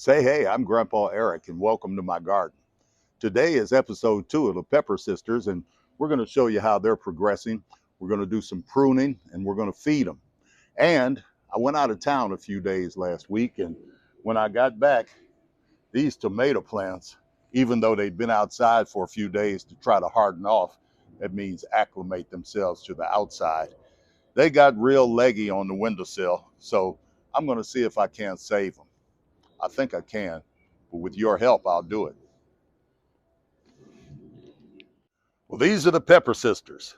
Say hey, I'm Grandpa Eric and welcome to my garden. Today is episode 2 of the Pepper Sisters and we're going to show you how they're progressing. We're going to do some pruning and we're going to feed them. And I went out of town a few days last week, and when I got back, these tomato plants, even though they'd been outside for a few days to try to harden off, that means acclimate themselves to the outside, they got real leggy on the windowsill. So I'm going to see if I can't save them. I think I can, but with your help, I'll do it. Well, these are the Pepper Sisters.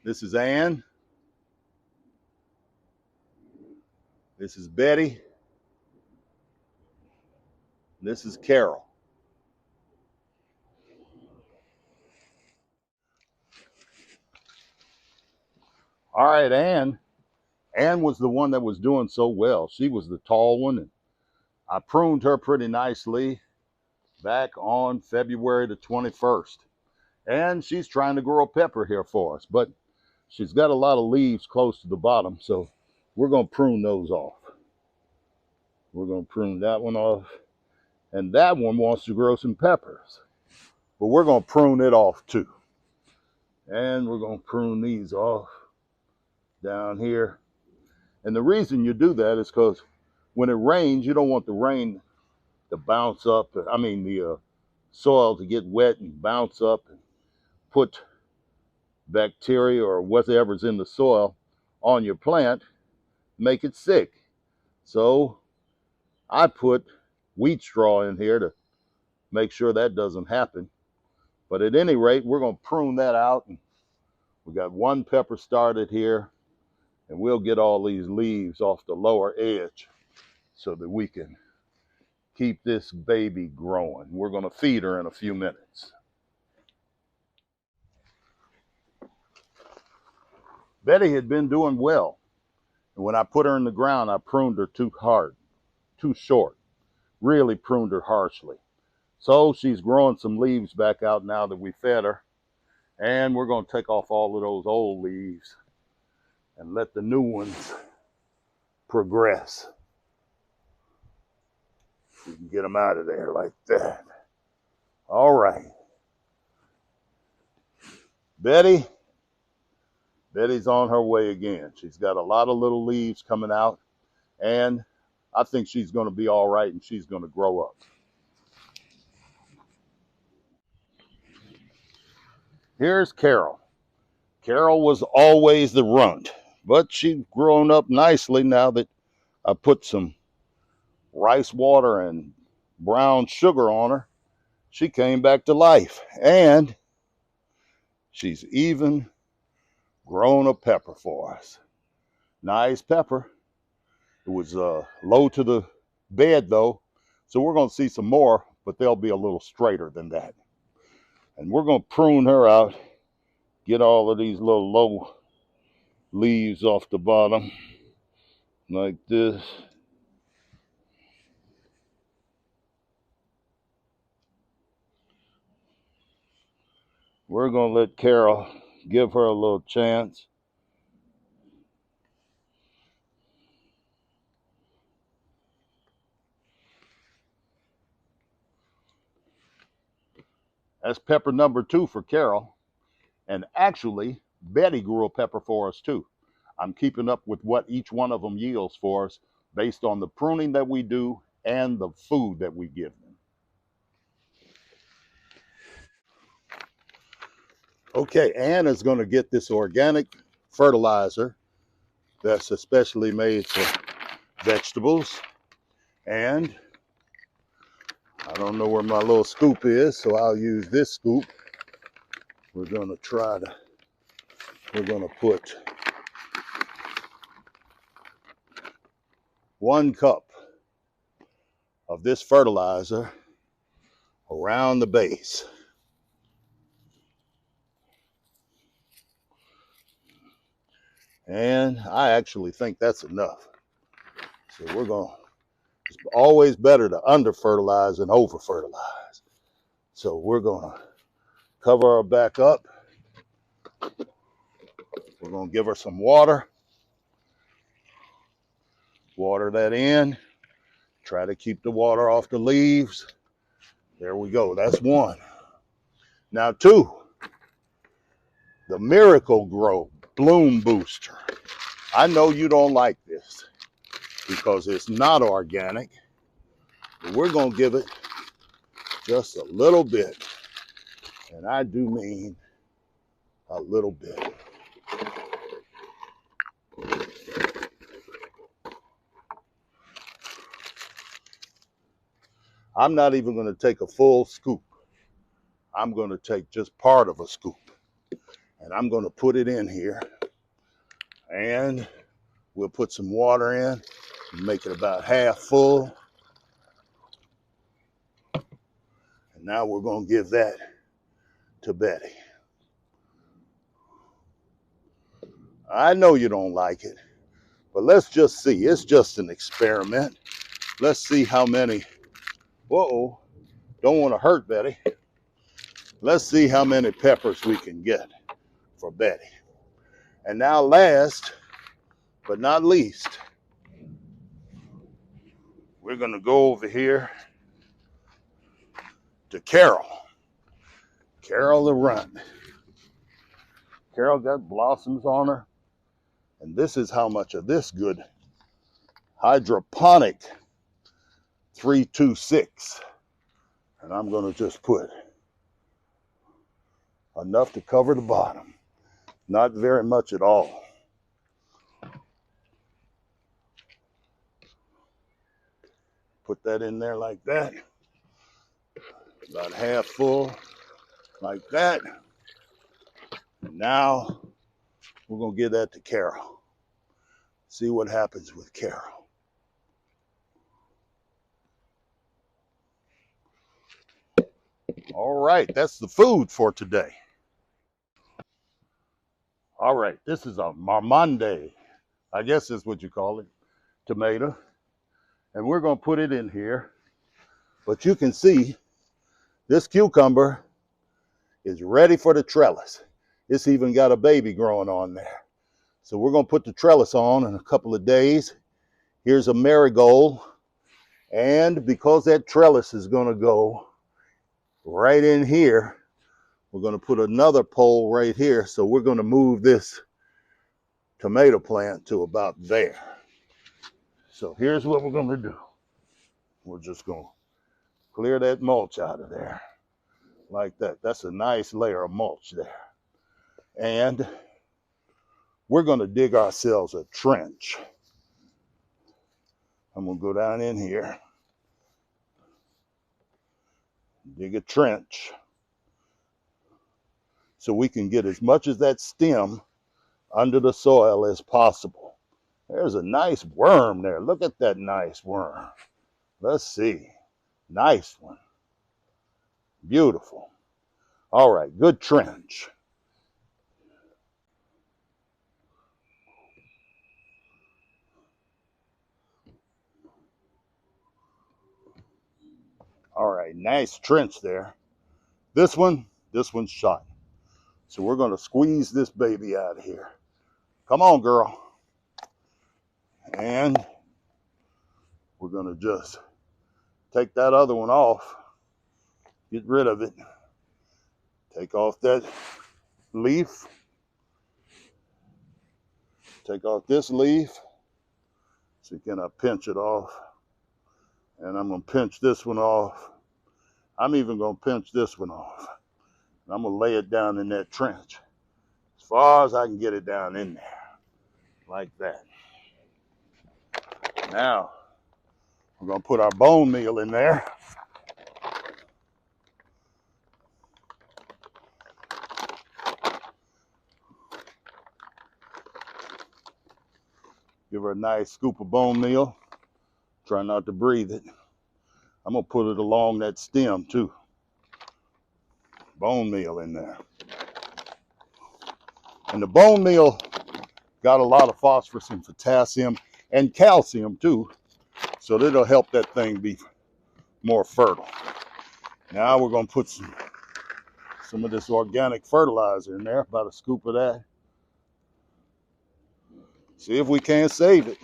This is Ann. This is Betty. This is Carol. All right, Ann. Ann was the one that was doing so well. She was the tall one, and I pruned her pretty nicely back on February the 21st. And she's trying to grow a pepper here for us, but she's got a lot of leaves close to the bottom, so we're going to prune those off. We're going to prune that one off, and that one wants to grow some peppers, but we're going to prune it off too. And we're going to prune these off down here. And the reason you do that is because when it rains, you don't want the rain to bounce up. The soil to get wet and bounce up and put bacteria or whatever's in the soil on your plant, make it sick. So I put wheat straw in here to make sure that doesn't happen. But at any rate, we're going to prune that out. And we got one pepper started here, and we'll get all these leaves off the lower edge so that we can keep this baby growing. We're going to feed her in a few minutes. Betty had been doing well. And when I put her in the ground, I pruned her too hard, too short. Really pruned her harshly. So she's growing some leaves back out now that we fed her. And we're going to take off all of those old leaves and let the new ones progress. We can get them out of there like that. All right. Betty's on her way again. She's got a lot of little leaves coming out, and I think she's going to be all right, and she's going to grow up. Here's Carol. Carol was always the runt, but she's grown up nicely now that I put some rice water and brown sugar on her. She came back to life, and she's even grown a pepper for us. Nice pepper. It was low to the bed though, so we're going to see some more, but they'll be a little straighter than that. And we're going to prune her out, get all of these little low leaves off the bottom like this. We're going to let Carol give her a little chance. That's pepper number 2 for Carol. And actually, Betty grew a pepper for us too. I'm keeping up with what each one of them yields for us based on the pruning that we do and the food that we give them. Okay, Ann is going to get this organic fertilizer that's especially made for vegetables. And I don't know where my little scoop is, so I'll use this scoop. We're going to put 1 cup of this fertilizer around the base. And I actually think that's enough. So it's always better to under fertilize than over fertilize. So we're going to cover her back up. We're going to give her some water. Water that in. Try to keep the water off the leaves. There we go. That's one. Now two, the Miracle-Gro Bloom Booster. I know you don't like this because it's not organic, but we're going to give it just a little bit. And I do mean a little bit. I'm not even going to take a full scoop. I'm going to take just part of a scoop. And I'm going to put it in here. And we'll put some water in. Make it about half full. And now we're going to give that to Betty. I know you don't like it, but let's just see. It's just an experiment. Let's see how many. Whoa, don't want to hurt Betty. Let's see how many peppers we can get for Betty. And now last but not least, we're going to go over here to Carol. Carol the runt. Carol got blossoms on her. And this is how much of this good Hydroponic 326. And I'm going to just put enough to cover the bottom. Not very much at all. Put that in there like that. About half full, like that. And now we're going to give that to Carol. See what happens with Carol. All right, that's the food for today. All right, this is a Marmande, I guess is what you call it, tomato. And we're going to put it in here. But you can see this cucumber is ready for the trellis. It's even got a baby growing on there. So we're going to put the trellis on in a couple of days. Here's a marigold. And because that trellis is going to go right in here, we're going to put another pole right here. So we're going to move this tomato plant to about there. So here's what we're going to do. We're just going to clear that mulch out of there like that. That's a nice layer of mulch there. And we're going to dig ourselves a trench. I'm going to go down in here, dig a trench so we can get as much of that stem under the soil as possible. There's a nice worm there. Look at that nice worm. Let's see. Nice one. Beautiful. All right, good trench. All right, nice trench there. This one's shot. So we're going to squeeze this baby out of here. Come on, girl. And we're going to just take that other one off. Get rid of it. Take off that leaf. Take off this leaf. So can I pinch it off? And I'm going to pinch this one off. I'm even going to pinch this one off. And I'm going to lay it down in that trench. As far as I can get it down in there. Like that. Now, we're going to put our bone meal in there. Give her a nice scoop of bone meal. Try not to breathe it. I'm going to put it along that stem too. Bone meal in there. And the bone meal got a lot of phosphorus and potassium and calcium too. So that'll help that thing be more fertile. Now we're going to put some of this organic fertilizer in there, about a scoop of that. See if we can't save it.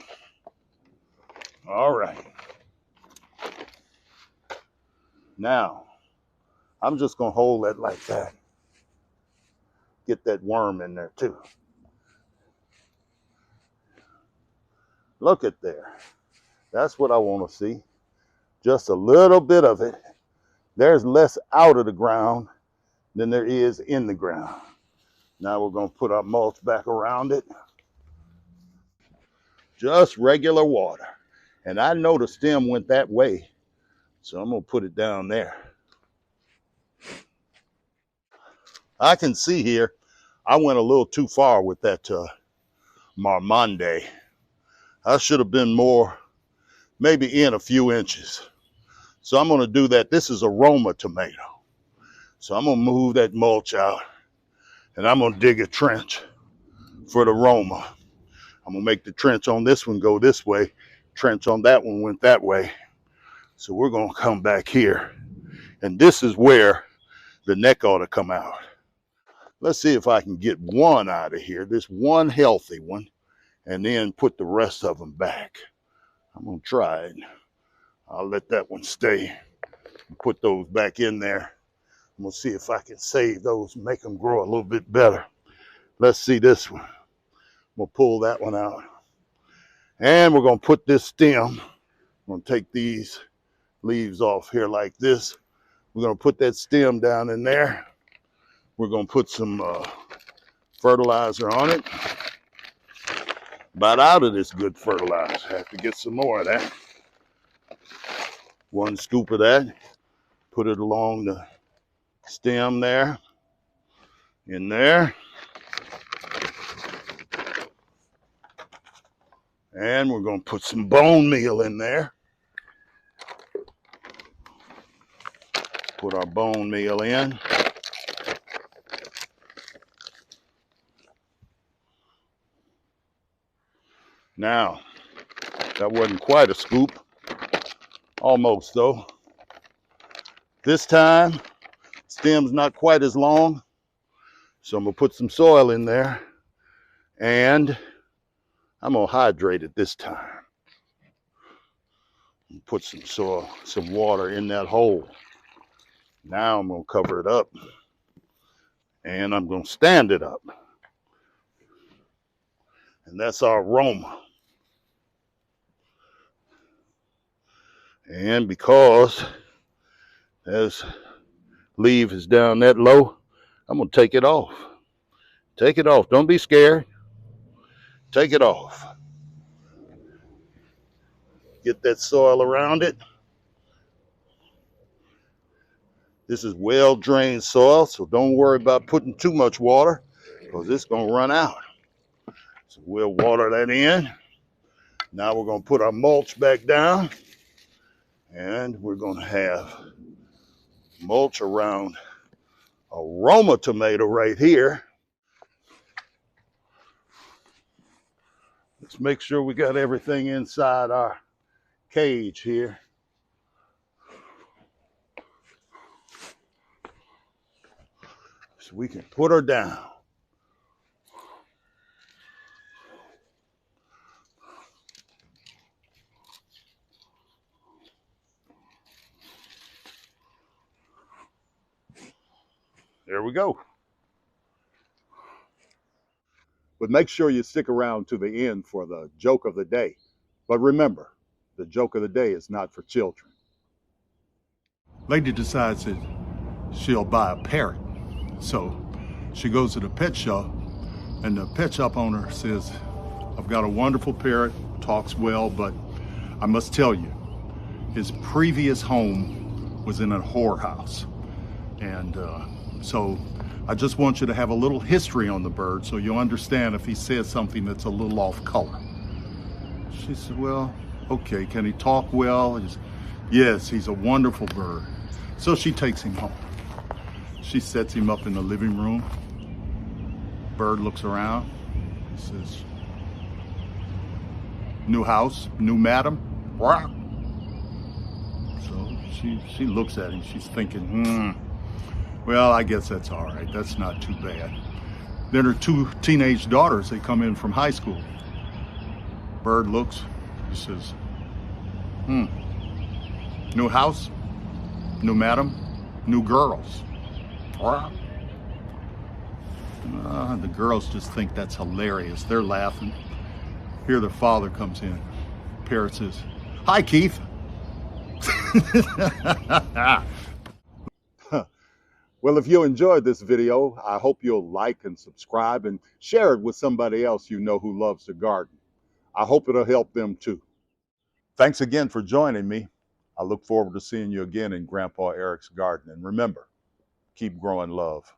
All right. Now, I'm just going to hold that like that. Get that worm in there too. Look at there. That's what I want to see. Just a little bit of it. There's less out of the ground than there is in the ground. Now we're going to put our mulch back around it. Just regular water. And I know the stem went that way, so I'm going to put it down there. I can see here, I went a little too far with that Marmande. I should have been more, maybe in a few inches. So I'm going to do that. This is a Roma tomato. So I'm going to move that mulch out and I'm going to dig a trench for the Roma. I'm going to make the trench on this one go this way. Trench on that one went that way. So we're going to come back here. And this is where the neck ought to come out. Let's see if I can get one out of here, this one healthy one, and then put the rest of them back. I'm going to try it. I'll let that one stay. Put those back in there. I'm going to see if I can save those, make them grow a little bit better. Let's see this one. I'm going to pull that one out. And we're going to put this stem. I'm going to take these leaves off here like this. We're going to put that stem down in there. We're going to put some fertilizer on it. About out of this good fertilizer. Have to get some more of that. 1 scoop of that. Put it along the stem there. In there. And we're going to put some bone meal in there. Put our bone meal in. Now, that wasn't quite a scoop. Almost though. This time, stem's not quite as long. So I'm going to put some soil in there. And I'm going to hydrate it this time. Put some soil, some water in that hole. Now I'm going to cover it up. And I'm going to stand it up. And that's our Roma. And because this leaf is down that low, I'm going to take it off. Take it off. Don't be scared. Take it off. Get that soil around it. This is well-drained soil, so don't worry about putting too much water because it's going to run out. So we'll water that in. Now we're going to put our mulch back down. And we're going to have mulch around a Roma tomato right here. Let's make sure we got everything inside our cage here. So we can put her down. There we go. But make sure you stick around to the end for the joke of the day. But remember, the joke of the day is not for children. Lady decides that she'll buy a parrot. So she goes to the pet shop, and the pet shop owner says, I've got a wonderful parrot, talks well, but I must tell you, his previous home was in a whorehouse. And so I just want you to have a little history on the bird so you'll understand if he says something that's a little off color. She said, well, okay, can he talk well? Yes, he's a wonderful bird. So she takes him home. She sets him up in the living room. Bird looks around. He says, new house, new madam. So she looks at him. She's thinking, well, I guess that's all right. That's not too bad. Then her 2 teenage daughters, they come in from high school. Bird looks, he says, New house, new madam, new girls. The girls just think that's hilarious. They're laughing. Here the father comes in. Parrot says, "Hi, Keith." Well, if you enjoyed this video, I hope you'll like and subscribe and share it with somebody else you know who loves to garden. I hope it'll help them too. Thanks again for joining me. I look forward to seeing you again in Grandpa Eric's garden. And remember, keep growing love.